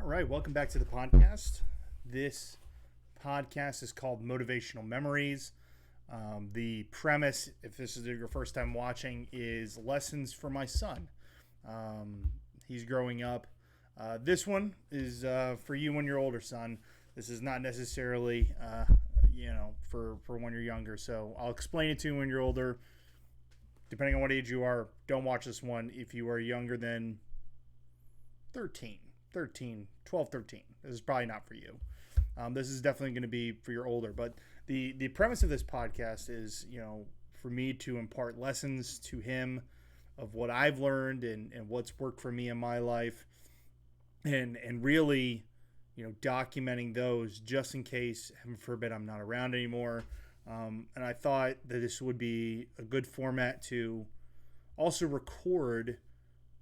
All right, welcome back to the podcast. This podcast is called Motivational Memories. The premise, if this is your first time watching, is lessons for my son. He's growing up. This one is for you when you're older, son. This is not necessarily, for when you're younger. So I'll explain it to you when you're older. Depending on what age you are, don't watch this one if you are younger than 12, 13. This is probably not for you. This is definitely going to be for your older. But the premise of this podcast is, for me to impart lessons to him of what I've learned and what's worked for me in my life. And really, documenting those just in case, heaven forbid, I'm not around anymore. And I thought that this would be a good format to also record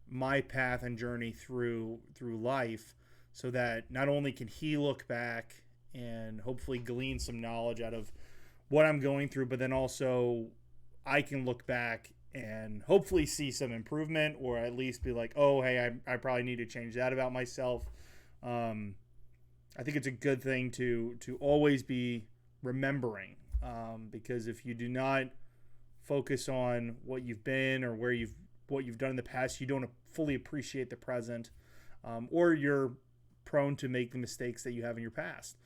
my path and journey through life, so that not only can he look back and hopefully glean some knowledge out of what I'm going through, but then also I can look back and hopefully see some improvement, or at least be like, oh, hey, I probably need to change that about myself. I think it's a good thing to always be remembering, because if you do not focus on what you've been or what you've done in the past, you don't fully appreciate the present, or you're prone to make the mistakes that you have in your past.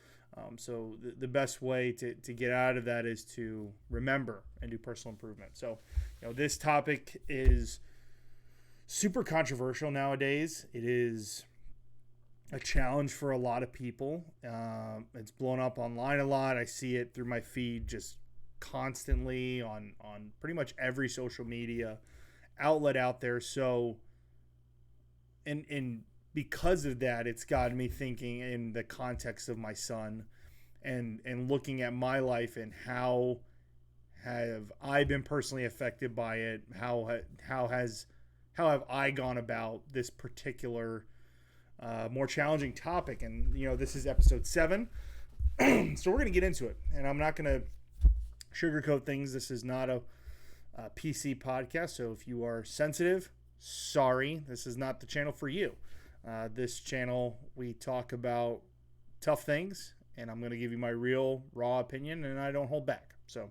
So the best way to get out of that is to remember and do personal improvement. So, this topic is super controversial nowadays. It is a challenge for a lot of people. It's blown up online a lot. I see it through my feed just constantly on pretty much every social media outlet out there. So, and because of that, it's gotten me thinking in the context of my son, and looking at my life and how have I been personally affected by it. How have I gone about this particular more challenging topic? And this is episode 7, so we're gonna get into it. And I'm not gonna sugarcoat things. This is not a PC podcast, so if you are sensitive, sorry, this is not the channel for you. This channel, we talk about tough things, and I'm going to give you my real, raw opinion, and I don't hold back. So,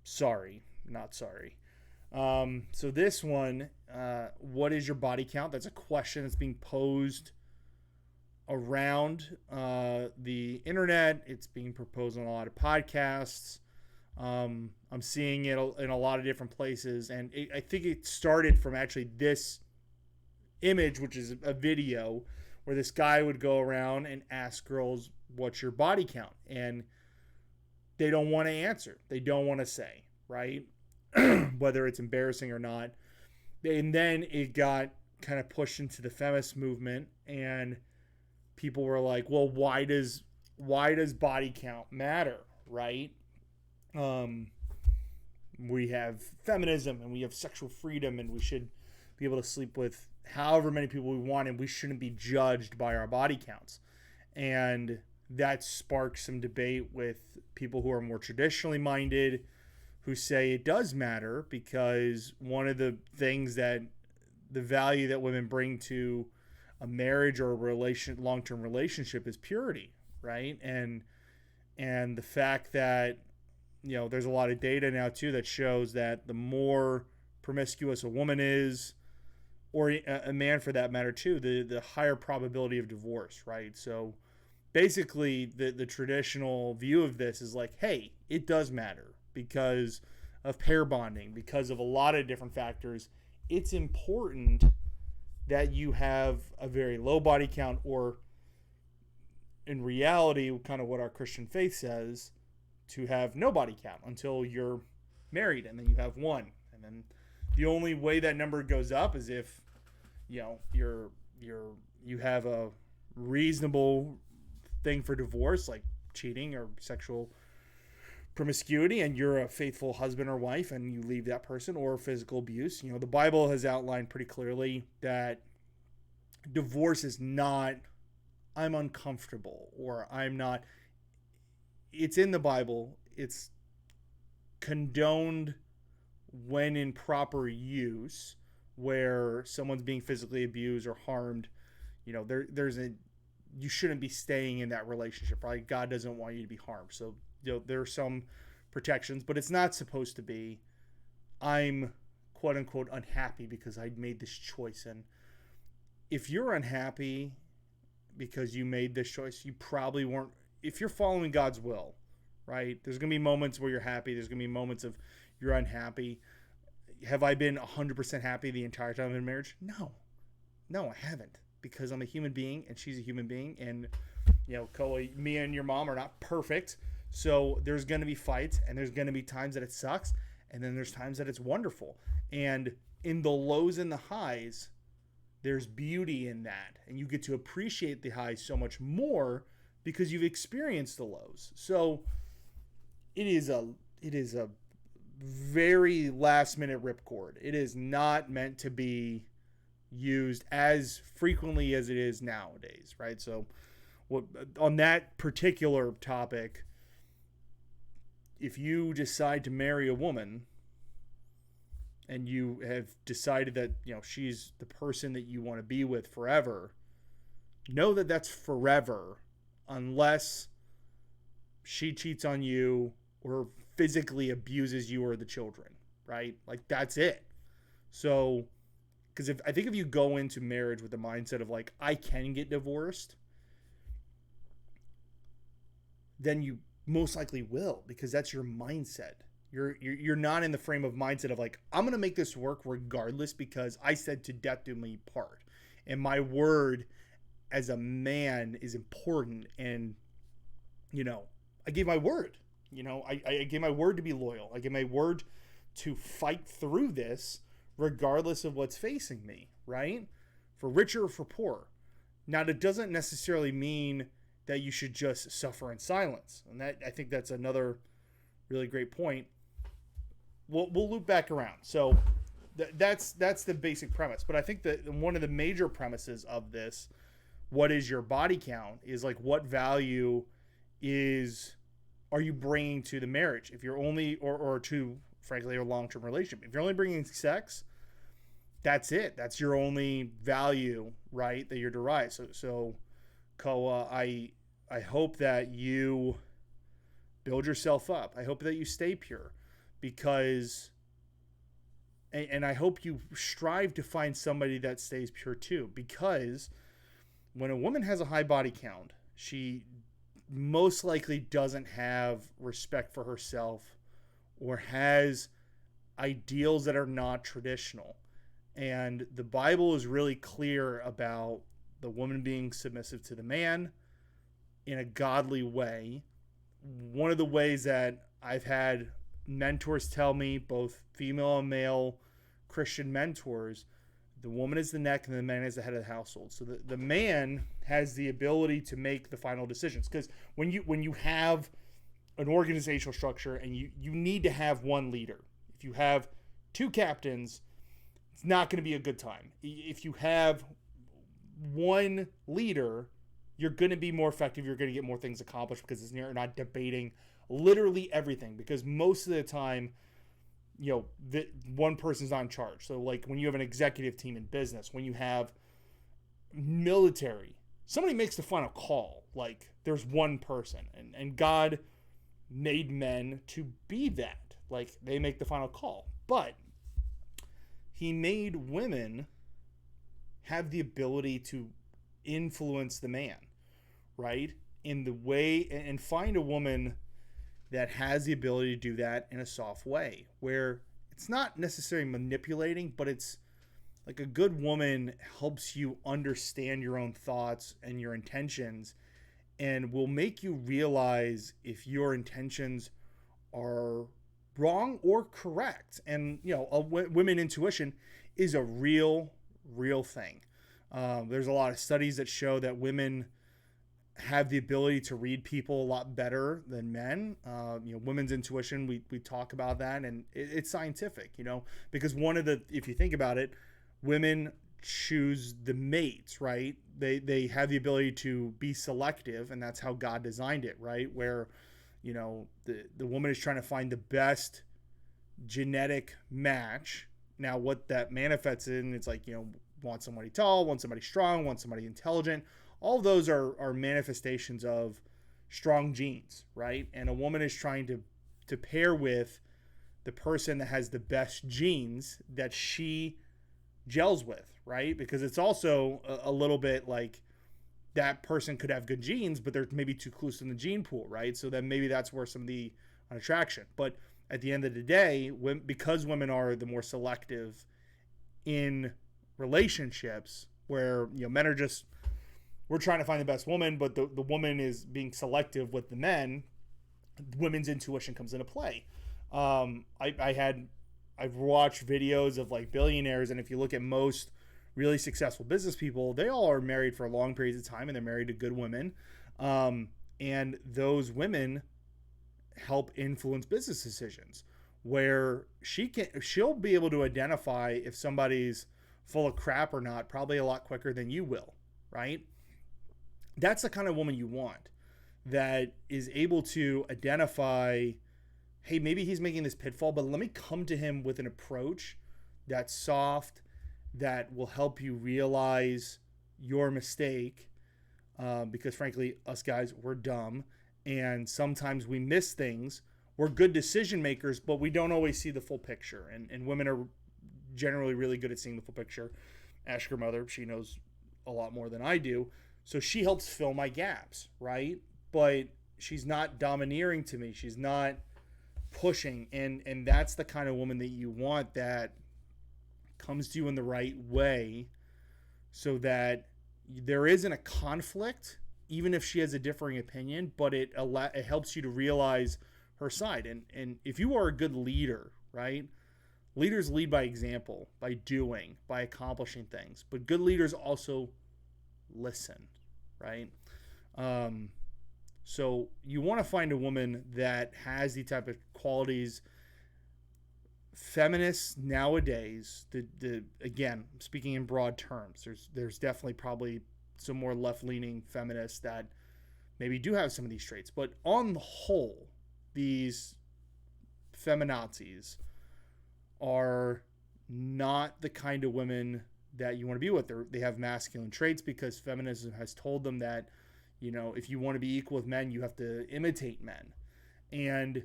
sorry, not sorry. So this one, what is your body count? That's a question that's being posed around the internet. It's being proposed on a lot of podcasts. I'm seeing it in a lot of different places, and I think it started from actually this image, which is a video where this guy would go around and ask girls, what's your body count? And they don't want to answer. They don't want to say, right? Whether it's embarrassing or not. And then it got kind of pushed into the feminist movement, and people were like, well, why does body count matter, right? We have feminism and we have sexual freedom, and we should be able to sleep with however many people we want, and we shouldn't be judged by our body counts. And that sparked some debate with people who are more traditionally minded, who say it does matter, because one of the things that the value that women bring to a marriage or a long-term relationship is purity, right? And the fact that there's a lot of data now too that shows that the more promiscuous a woman is, or a man for that matter too, the higher probability of divorce, right? So basically the traditional view of this is like, hey, it does matter because of pair bonding, because of a lot of different factors. It's important that you have a very low body count, or in reality, kind of what our Christian faith says, to have no body count until you're married, and then you have one. And then the only way that number goes up is if you have a reasonable thing for divorce, like cheating or sexual promiscuity, and you're a faithful husband or wife and you leave that person, or physical abuse. The Bible has outlined pretty clearly that divorce is not, I'm uncomfortable, or I'm not. It's in the Bible. It's condoned when in proper use, where someone's being physically abused or harmed. you shouldn't be staying in that relationship, right? God doesn't want you to be harmed. So, there are some protections, but it's not supposed to be, I'm quote unquote unhappy because I made this choice. And if you're unhappy because you made this choice, you probably weren't, if you're following God's will, right? There's going to be moments where you're happy. There's going to be moments of you're unhappy. Have I been 100% happy the entire time in marriage? No, I haven't, because I'm a human being and she's a human being. And, Koa, me and your mom are not perfect. So there's going to be fights, and there's going to be times that it sucks. And then there's times that it's wonderful. And in the lows and the highs, there's beauty in that. And you get to appreciate the highs so much more because you've experienced the lows. So it is a very last minute ripcord. It is not meant to be used as frequently as it is nowadays, right? So on that particular topic, if you decide to marry a woman and you have decided that, she's the person that you want to be with forever, know that that's forever, unless she cheats on you or physically abuses you or the children, right? Like, that's it. So, because if you go into marriage with the mindset of like, I can get divorced, then you most likely will, because that's your mindset. You're not in the frame of mindset of like, I'm going to make this work regardless because I said to death do me part. And my word as a man is important. And, I gave my word. I gave my word to be loyal. I gave my word to fight through this regardless of what's facing me, right? For richer or for poor. Now, that doesn't necessarily mean that you should just suffer in silence. And I think that's another really great point. We'll loop back around. So that's the basic premise. But I think that one of the major premises of this, what is your body count, is like, what value are you bringing to the marriage? If you're only, or to, frankly, a long-term relationship, if you're only bringing sex, that's it. That's your only value, right, that you're derived. So Koa, I hope that you build yourself up. I hope that you stay pure, because, and I hope you strive to find somebody that stays pure too, because when a woman has a high body count, she most likely doesn't have respect for herself or has ideals that are not traditional. And the Bible is really clear about the woman being submissive to the man in a godly way. One of the ways that I've had mentors tell me, both female and male Christian mentors, the woman is the neck and the man is the head of the household. So the man has the ability to make the final decisions. Because when you have an organizational structure and you need to have one leader. If you have two captains, it's not going to be a good time. If you have one leader, you're going to be more effective. You're going to get more things accomplished because you're not debating literally everything. Because most of the time, one person's not in charge. So like when you have an executive team in business, when you have military, somebody makes the final call. Like, there's one person, and God made men to be that. Like, they make the final call. But he made women have the ability to influence the man, right? In the way, and find a woman that has the ability to do that in a soft way, where it's not necessarily manipulating, but it's like a good woman helps you understand your own thoughts and your intentions, and will make you realize if your intentions are wrong or correct. And, women intuition is a real thing. There's a lot of studies that show that women have the ability to read people a lot better than men. Women's intuition, we talk about that, and it's scientific, because if you think about it, women choose the mates, right? They have the ability to be selective, and that's how God designed it, right? Where, the woman is trying to find the best genetic match. Now, what that manifests in, it's like, want somebody tall, want somebody strong, want somebody intelligent. All of those are manifestations of strong genes, right? And a woman is trying to pair with the person that has the best genes that she gels with, right? Because it's also a little bit like that person could have good genes, but they're maybe too close in the gene pool, right? So then maybe that's where some of the attraction. But at the end of the day, because women are the more selective in relationships, where men are just, we're trying to find the best woman, but the woman is being selective with the men, women's intuition comes into play. I've watched videos of like billionaires, and if you look at most really successful business people, they all are married for long periods of time, and they're married to good women. And those women help influence business decisions, where she'll be able to identify if somebody's full of crap or not, probably a lot quicker than you will, right? That's the kind of woman you want, that is able to identify, hey, maybe he's making this pitfall, but let me come to him with an approach that's soft, that will help you realize your mistake. Because frankly, us guys, we're dumb. And sometimes we miss things. We're good decision makers, but we don't always see the full picture. And women are generally really good at seeing the full picture. Ask your mother. She knows a lot more than I do. So she helps fill my gaps, right? But she's not domineering to me. She's not pushing. And that's the kind of woman that you want, that comes to you in the right way, so that there isn't a conflict, even if she has a differing opinion, but it helps you to realize her side. And if you are a good leader, right? Leaders lead by example, by doing, by accomplishing things. But good leaders also listen, right? So you want to find a woman that has the type of qualities. Feminists nowadays, again, speaking in broad terms, there's definitely probably some more left-leaning feminists that maybe do have some of these traits, but on the whole, these feminazis are not the kind of women that you want to be with. They have masculine traits, because feminism has told them that, if you want to be equal with men, you have to imitate men. And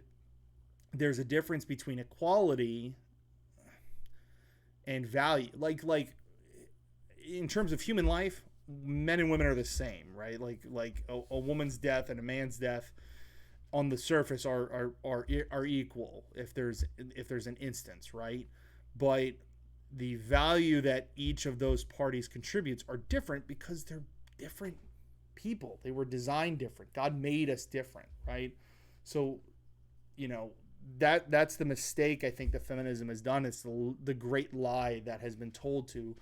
there's a difference between equality and value. Like in terms of human life, men and women are the same, right? Like a woman's death and a man's death on the surface are equal if there's an instance, right? But the value that each of those parties contributes are different, because they're different people. They were designed different. God made us different, right? So, that's the mistake I think that feminism has done. It's the great lie that has been told to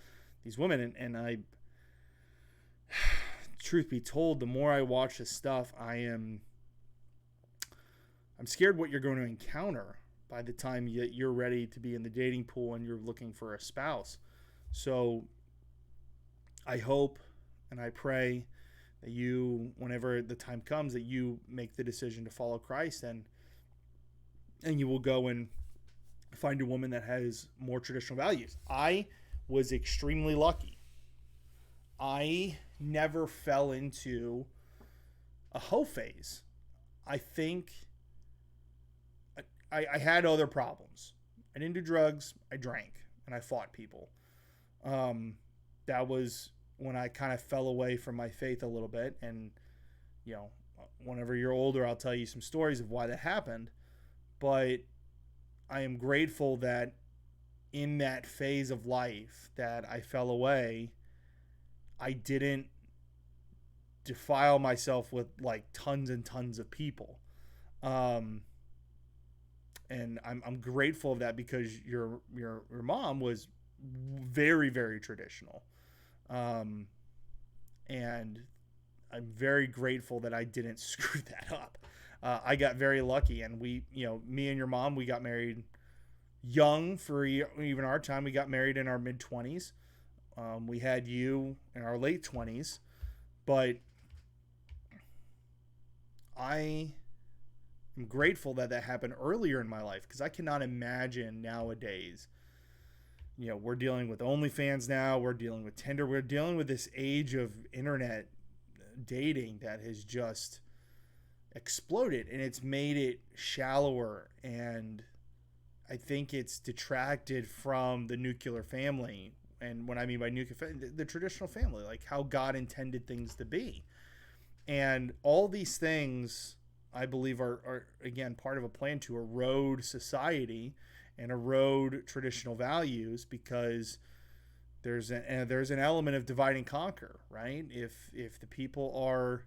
these women. And I, truth be told, the more I watch this stuff, I'm scared what you're going to encounter by the time you're ready to be in the dating pool and you're looking for a spouse. So I hope and I pray that you, whenever the time comes, that you make the decision to follow Christ, and you will go and find a woman that has more traditional values. I was extremely lucky. I never fell into a hoe phase. I think I had other problems. I didn't do drugs. I drank and I fought people. That was when I kind of fell away from my faith a little bit. And, whenever you're older, I'll tell you some stories of why that happened. But I am grateful that in that phase of life that I fell away, I didn't defile myself with like tons and tons of people. And I'm grateful of that, because your mom was very, very traditional. And I'm very grateful that I didn't screw that up. I got very lucky, and me and your mom, we got married young for even our time. We got married in our mid-20s. We had you in our late 20s, but I am grateful that happened earlier in my life, because I cannot imagine nowadays we're dealing with OnlyFans now. We're dealing with Tinder. We're dealing with this age of internet dating that has just exploded, and it's made it shallower, and I think it's detracted from the nuclear family. And what I mean by nuclear, the traditional family, like how God intended things to be. And all these things, I believe, are again part of a plan to erode society and erode traditional values, because there's an element of divide and conquer, right? If the people are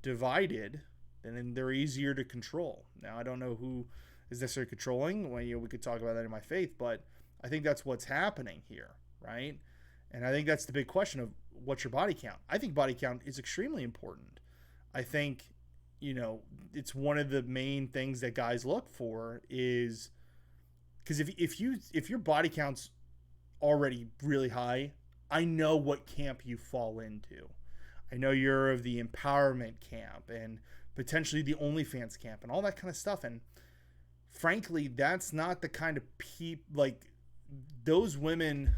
divided, then they're easier to control. Now, I don't know who is necessarily controlling. Well, we could talk about that in my faith, but I think that's what's happening here, right? And I think that's the big question of what's your body count. I think body count is extremely important. I think, it's one of the main things that guys look for, is because if your body count's already really high, I know what camp you fall into. I know you're of the empowerment camp and potentially the OnlyFans camp and all that kind of stuff. And frankly, that's not the kind of like those women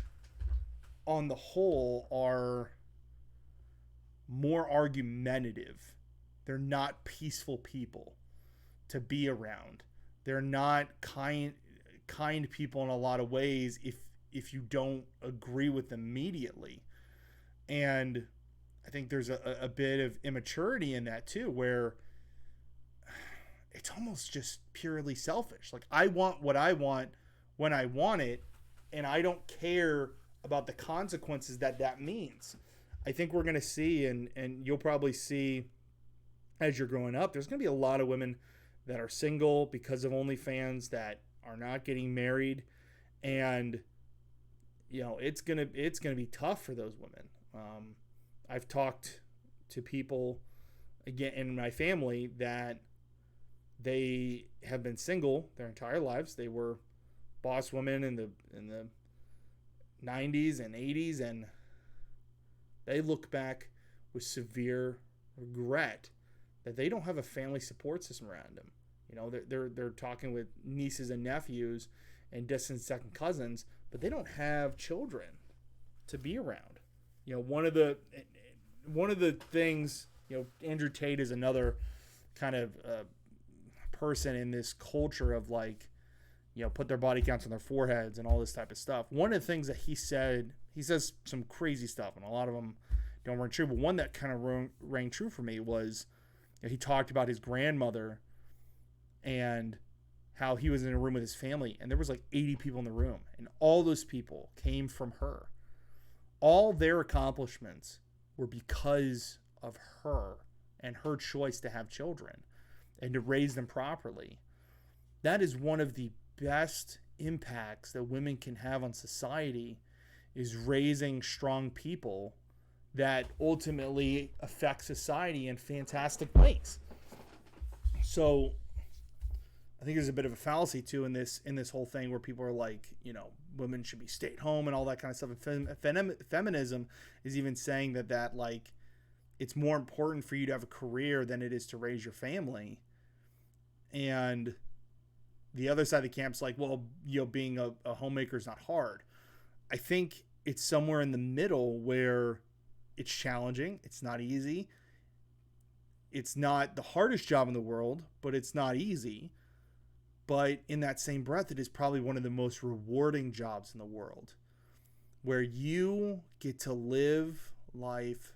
on the whole are more argumentative. They're not peaceful people to be around. They're not kind people in a lot of ways if you don't agree with them immediately. And I think there's a bit of immaturity in that too, where it's almost just purely selfish. Like, I want what I want when I want it, and I don't care about the consequences that means. I think we're going to see, and you'll probably see as you're growing up, there's going to be a lot of women that are single because of OnlyFans, that are not getting married, and it's gonna be tough for those women. I've talked to people again in my family that they have been single their entire lives. They were boss women in the 90s and 80s, and they look back with severe regret that they don't have a family support system around them. They're talking with nieces and nephews and distant second cousins, but they don't have children to be around. One of the things, Andrew Tate is another kind of person in this culture of like, put their body counts on their foreheads and all this type of stuff. One of the things that he says some crazy stuff, and a lot of them don't ring true, but one that kind of rang true for me was, he talked about his grandmother and how he was in a room with his family, and there was like 80 people in the room, and all those people came from her. All their accomplishments were because of her and her choice to have children and to raise them properly. That is one of the best impacts that women can have on society, is raising strong people that ultimately affect society in fantastic ways. So I think there's a bit of a fallacy too in this whole thing, where people are like, women should be stay at home and all that kind of stuff. And feminism is even saying that like it's more important for you to have a career than it is to raise your family. And the other side of the camp's like, well, being a homemaker is not hard. I think it's somewhere in the middle, where it's challenging. It's not easy. It's not the hardest job in the world, but it's not easy. But in that same breath, it is probably one of the most rewarding jobs in the world, where you get to live life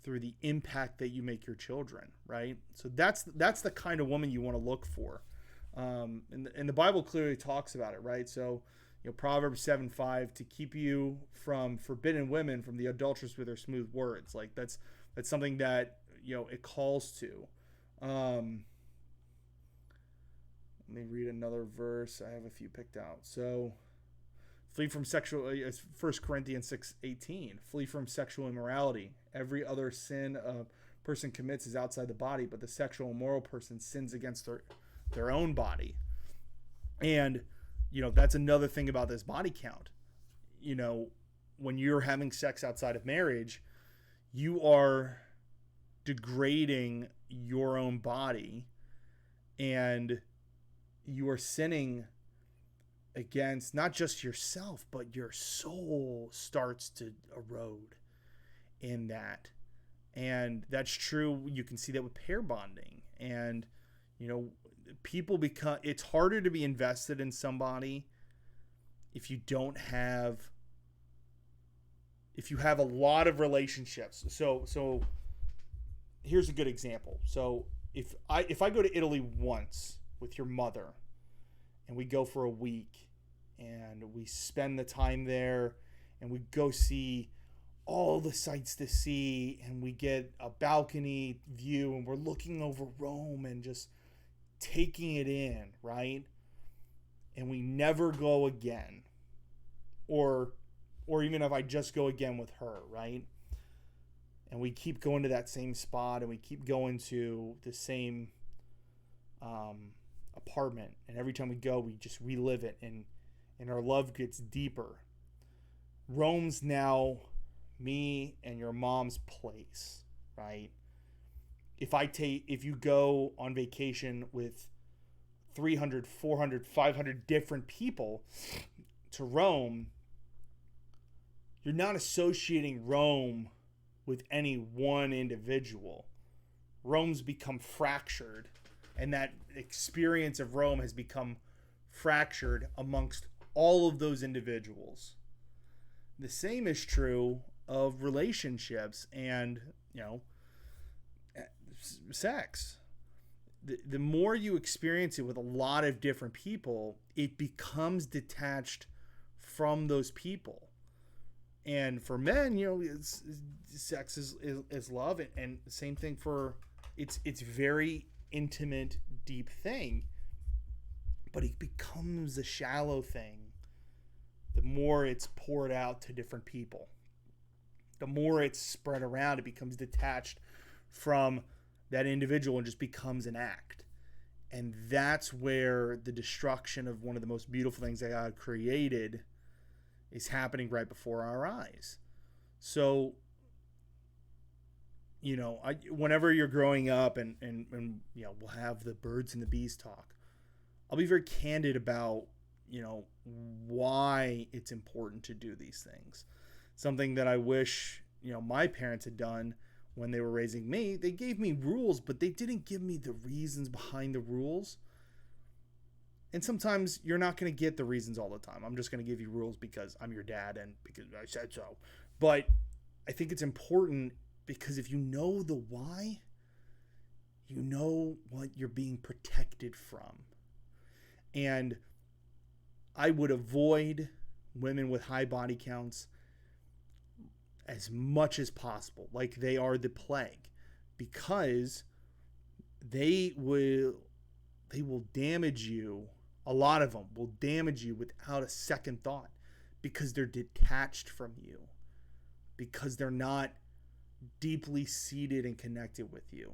through the impact that you make your children, right? So that's the kind of woman you want to look for. And the Bible clearly talks about it, right? So, Proverbs 7:5, to keep you from forbidden women, from the adulteress with her smooth words. Like that's something that, it calls to. Let me read another verse. I have a few picked out. So, flee from sexual, 1 Corinthians 6:18, flee from sexual immorality. Every other sin a person commits is outside the body, but the sexual immoral person sins against their own body. And, that's another thing about this body count. When you're having sex outside of marriage, you are degrading your own body, and you are sinning against not just yourself, but your soul starts to erode in that. And that's true. You can see that with pair bonding. And, you know, people become, it's harder to be invested in somebody if you don't have, if you have a lot of relationships. So here's a good example. So if I go to Italy once with your mother and we go for a week and we spend the time there and we go see all the sights to see and we get a balcony view and we're looking over Rome and just taking it in, right? And we never go again. Or even if I just go again with her, right? And we keep going to that same spot and we keep going to the same apartment. And every time we go, we just relive it and our love gets deeper. Rome's now me and your mom's place, right? If you go on vacation with 300, 400, 500 different people to Rome, you're not associating Rome with any one individual. Rome's become fractured, and that experience of Rome has become fractured amongst all of those individuals. The same is true of relationships and, you know, sex. The more you experience it with a lot of different people, it becomes detached from those people. And for men, you know, sex is love, and the same thing for it's very intimate, deep thing. But it becomes a shallow thing the more it's poured out to different people. The more it's spread around, it becomes detached from that individual and just becomes an act. And that's where the destruction of one of the most beautiful things that God created is happening right before our eyes. So, you know, whenever you're growing up and you know, we'll have the birds and the bees talk, I'll be very candid about, you know, why it's important to do these things. Something that I wish, you know, my parents had done when they were raising me. They gave me rules, but they didn't give me the reasons behind the rules. And sometimes you're not going to get the reasons all the time. I'm just going to give you rules because I'm your dad and because I said so. But I think it's important because if you know the why, you know what you're being protected from. And I would avoid women with high body counts as much as possible, like they are the plague, because they will damage you. A lot of them will damage you without a second thought because they're detached from you, because they're not deeply seated and connected with you,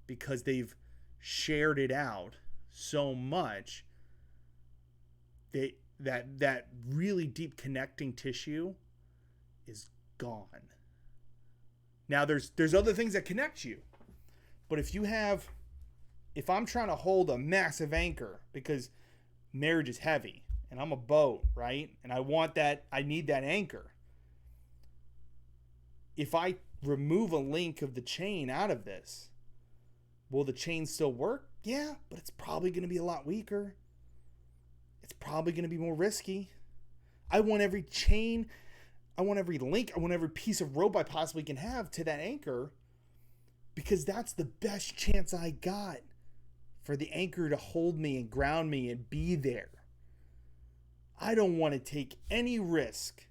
because they've shared it out so much that really deep connecting tissue is gone. Now there's other things that connect you, but if I'm trying to hold a massive anchor because marriage is heavy and I'm a boat, right? And I need that anchor. If I remove a link of the chain out of this, will the chain still work? Yeah, but it's probably going to be a lot weaker. It's probably going to be more risky. I want every chain, I want every link, I want every piece of rope I possibly can have to that anchor, because that's the best chance I got for the anchor to hold me and ground me and be there. I don't want to take any risk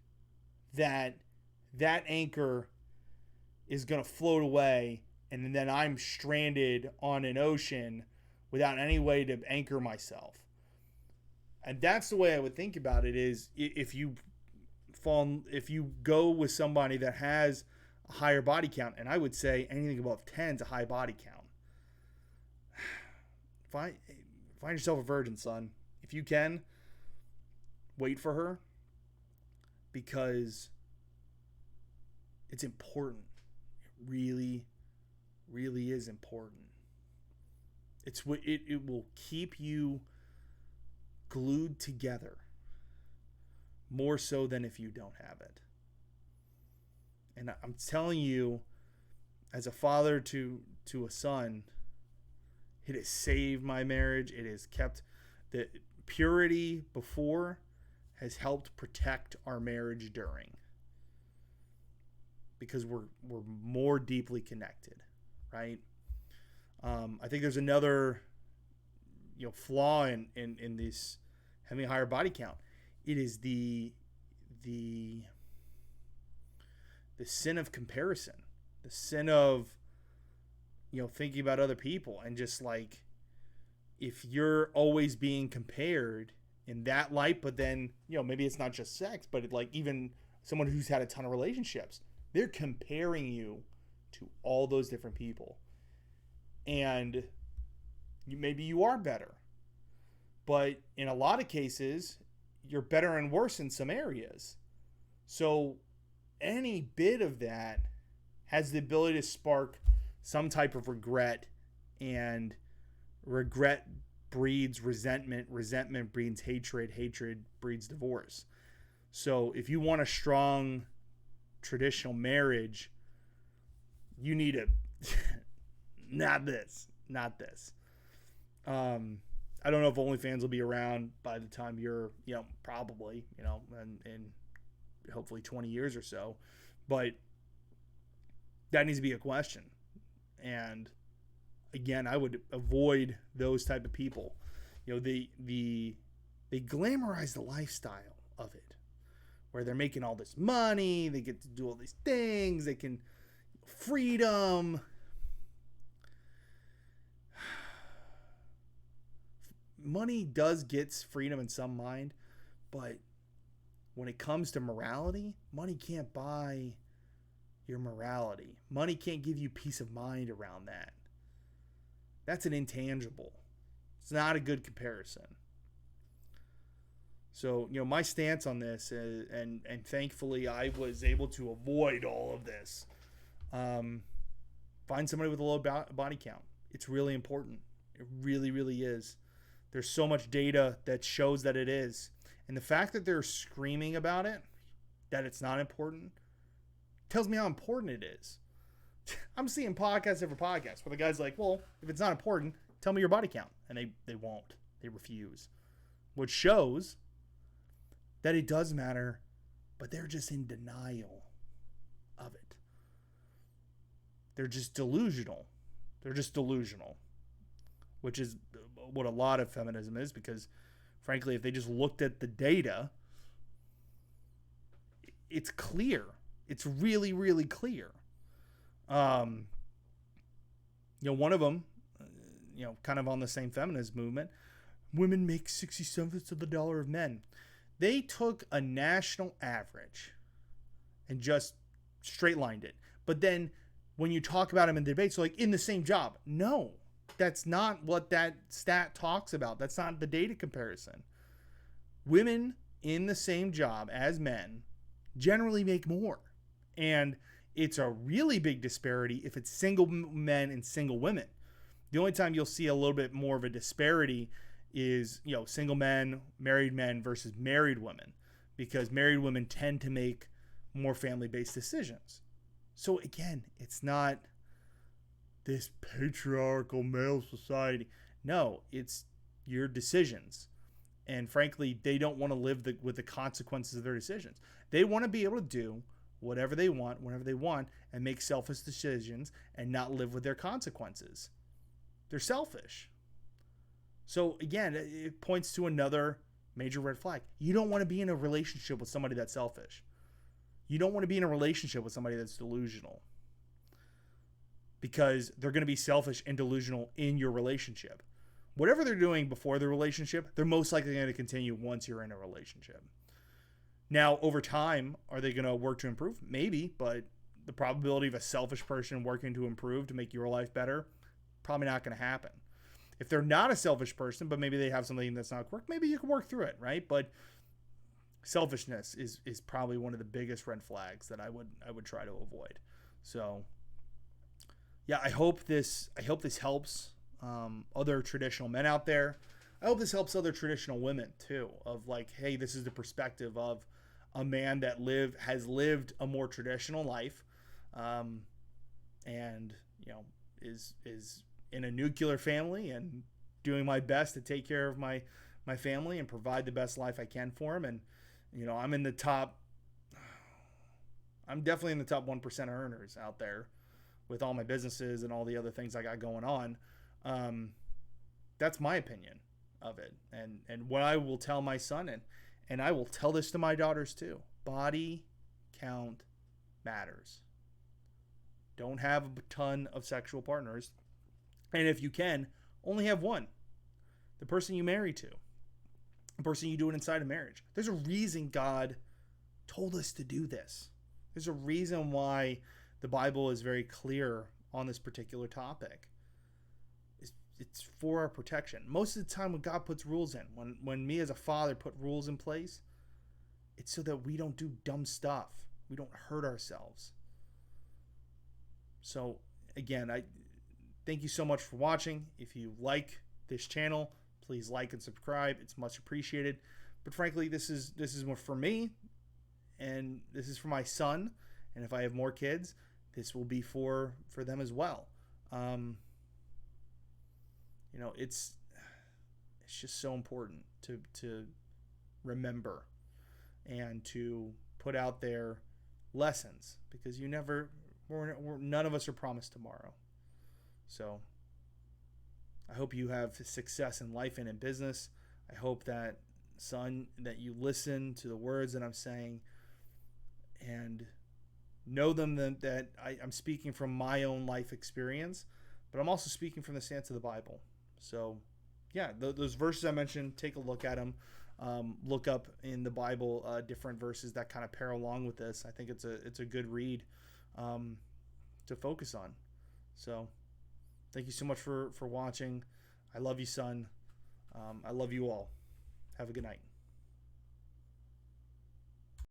that anchor is going to float away and then I'm stranded on an ocean without any way to anchor myself. And that's the way I would think about it, is if you go with somebody that has a higher body count, and I would say anything above 10 is a high body count. Find yourself a virgin, son. If you can, wait for her, because it's important. It really, really is important. It will keep you glued together. more so than if you don't have it. And I'm telling you, as a father to a son, it has saved my marriage. It has kept the purity before, has helped protect our marriage during, because we're more deeply connected, right? I think there's another flaw in this having a higher body count. It is the sin of comparison, the sin of thinking about other people, and just like, if you're always being compared in that light, but then maybe it's not just sex, but like even someone who's had a ton of relationships, they're comparing you to all those different people, and maybe you are better, but in a lot of cases you're better and worse in some areas. So any bit of that has the ability to spark some type of regret, and regret breeds resentment, resentment breeds hatred, hatred breeds divorce. So if you want a strong traditional marriage, you need to not this. I don't know if OnlyFans will be around by the time you're, probably, in hopefully 20 years or so, but that needs to be a question. And again, I would avoid those type of people. They glamorize the lifestyle of it, where they're making all this money, they get to do all these things, they can freedom. Money does get freedom in some mind, but when it comes to morality, money can't buy your morality. Money can't give you peace of mind around that. That's an intangible. It's not a good comparison. So, my stance on this is, and thankfully I was able to avoid all of this. Find somebody with a low body count. It's really important. It really, really is. There's so much data that shows that it is. And the fact that they're screaming about it, that it's not important, tells me how important it is. I'm seeing podcast after podcast where the guy's like, well, if it's not important, tell me your body count. And they won't. They refuse. Which shows that it does matter, but they're just in denial of it. They're just delusional. Which is what a lot of feminism is, because frankly, if they just looked at the data, it's clear. It's really, really clear. One of them, kind of on the same feminist movement, women make 60/7 of the dollar of men. They took a national average and just straight lined it. But then when you talk about them in the debate, so like in the same job, no, that's not what that stat talks about. That's not the data comparison. Women in the same job as men generally make more. And it's a really big disparity if it's single men and single women. The only time you'll see a little bit more of a disparity is, single men, married men versus married women, because married women tend to make more family-based decisions. So again, it's not this patriarchal male society. No, it's your decisions. And frankly, they don't want to live with the consequences of their decisions. They want to be able to do whatever they want, whenever they want, and make selfish decisions and not live with their consequences. They're selfish. So again, it points to another major red flag. You don't want to be in a relationship with somebody that's selfish. You don't want to be in a relationship with somebody that's delusional, because they're going to be selfish and delusional in your relationship. Whatever they're doing before the relationship, they're most likely going to continue once you're in a relationship. Now, over time, are they going to work to improve? Maybe, but the probability of a selfish person working to improve to make your life better, probably not going to happen. If they're not a selfish person, but maybe they have something that's not correct, maybe you can work through it, right? But selfishness is probably one of the biggest red flags that I would try to avoid. So, yeah, I hope this helps other traditional men out there. I hope this helps other traditional women too, of like, hey, this is the perspective of a man that has lived a more traditional life, um, and is in a nuclear family and doing my best to take care of my family and provide the best life I can for him. And I'm definitely in the top 1% of earners out there with all my businesses and all the other things I got going on. That's my opinion of it. And what I will tell my son, and I will tell this to my daughters too: body count matters. Don't have a ton of sexual partners. And if you can, only have one. The person you marry to. The person you do it inside of marriage. There's a reason God told us to do this. There's a reason why the Bible is very clear on this particular topic. It's for our protection. Most of the time when God puts rules in, when me as a father put rules in place, it's so that we don't do dumb stuff. We don't hurt ourselves. So again, I thank you so much for watching. If you like this channel, please like and subscribe. It's much appreciated. But frankly, this is more for me, and this is for my son. And if I have more kids, this will be for them as well. It's just so important to remember and to put out there lessons, because none of us are promised tomorrow. So I hope you have success in life and in business. I hope that, son, that you listen to the words that I'm saying and know them that I'm speaking from my own life experience, but I'm also speaking from the stance of the Bible. So yeah, those verses I mentioned, take a look at them. Look up in the Bible different verses that kind of pair along with this. I think it's a good read to focus on. So thank you so much for watching. I love you, son. I love you all. Have a good night.